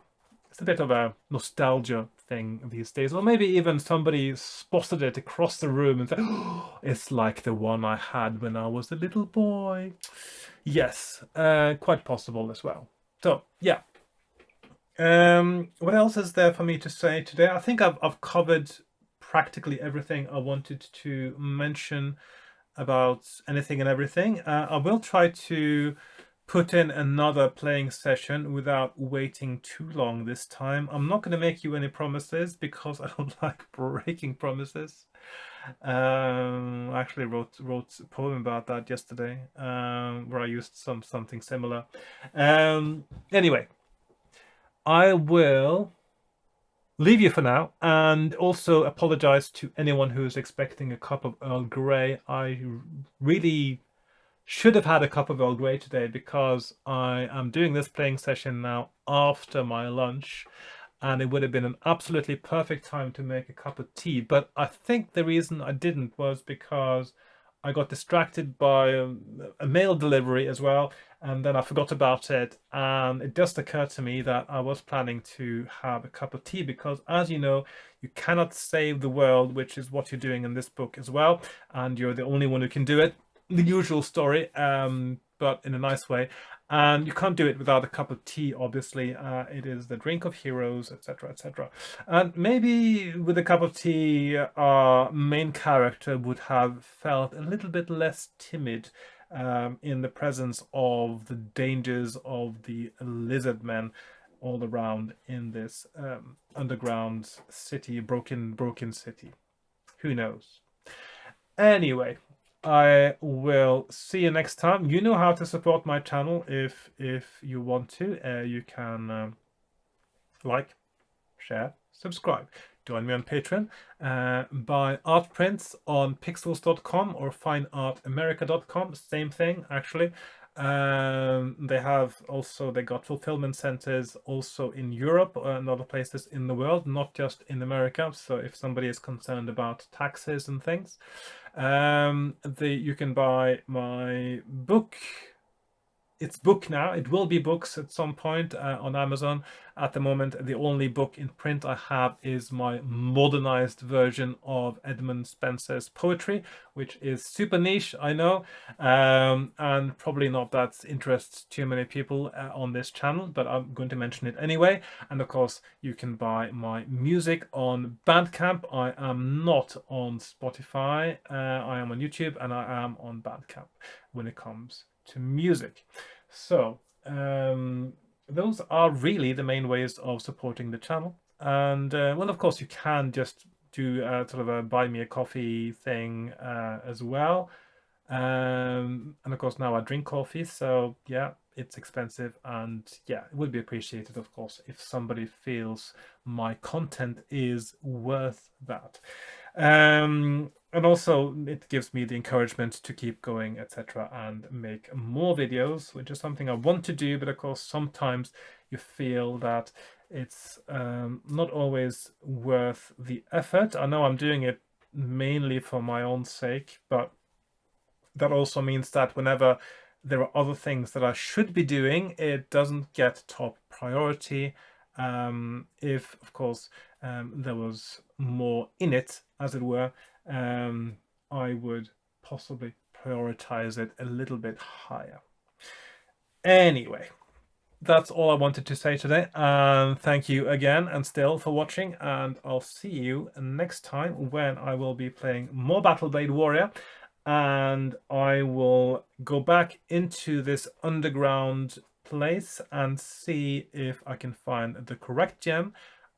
A: it's a bit of a nostalgia thing these days. Or maybe even somebody spotted it across the room and said, oh, it's like the one I had when I was a little boy. Yes, quite possible as well. So, yeah. What else is there for me to say today? I think I've covered practically everything I wanted to mention about anything and everything. I will try to put in another playing session without waiting too long this time. I'm not going to make you any promises because I don't like breaking promises. I actually wrote a poem about that yesterday, where I used something similar. Anyway, I will leave you for now, and also apologize to anyone who's expecting a cup of Earl Grey. I really should have had a cup of Earl Grey today because I am doing this playing session now after my lunch, and it would have been an absolutely perfect time to make a cup of tea. But I think the reason I didn't was because I got distracted by a mail delivery as well, and then I forgot about it. And it just occurred to me that I was planning to have a cup of tea because, as you know, you cannot save the world, which is what you're doing in this book as well, and you're the only one who can do it. The usual story, but in a nice way. And you can't do it without a cup of tea, obviously. It is the drink of heroes, etc., etc. And maybe with a cup of tea, our main character would have felt a little bit less timid in the presence of the dangers of the lizard men all around in this underground city, broken city. Who knows? Anyway, I will see you next time. You know how to support my channel if you want to. You can like, share, subscribe. Join me on Patreon. Buy art prints on pixels.com or fineartamerica.com. Same thing, actually. They got fulfillment centers also in Europe and other places in the world, not just in America. So if somebody is concerned about taxes and things, you can buy my book it's book now. It will be books at some point on Amazon. At the moment, the only book in print I have is my modernized version of Edmund Spenser's poetry, which is super niche, I know, and probably not that interests too many people on this channel, but I'm going to mention it anyway. And of course, you can buy my music on Bandcamp. I am not on Spotify. I am on YouTube, and I am on Bandcamp when it comes to music. So those are really the main ways of supporting the channel. And well, of course, you can just do sort of a buy me a coffee thing as well. And of course, now I drink coffee, so yeah, it's expensive, and yeah, it would be appreciated, of course, if somebody feels my content is worth that. And also it gives me the encouragement to keep going, etc., and make more videos, which is something I want to do, but of course sometimes you feel that it's not always worth the effort. I know I'm doing it mainly for my own sake, but that also means that whenever there are other things that I should be doing, it doesn't get top priority. If, of course, there was more in it, as it were, I would possibly prioritize it a little bit higher. Anyway, that's all I wanted to say today. Thank you again and still for watching, and I'll see you next time when I will be playing more Battleblade Warrior, and I will go back into this underground place and see if I can find the correct gem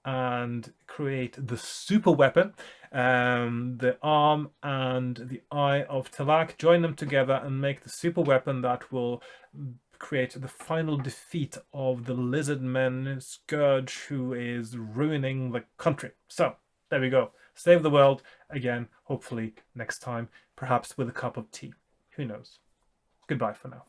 A: and create the super weapon, the arm and the eye of Talak, join them together and make the super weapon that will create the final defeat of the Lizardmen Scourge, who is ruining the country. So there we go. Save the world again, hopefully next time, perhaps with a cup of tea. Who knows? Goodbye for now.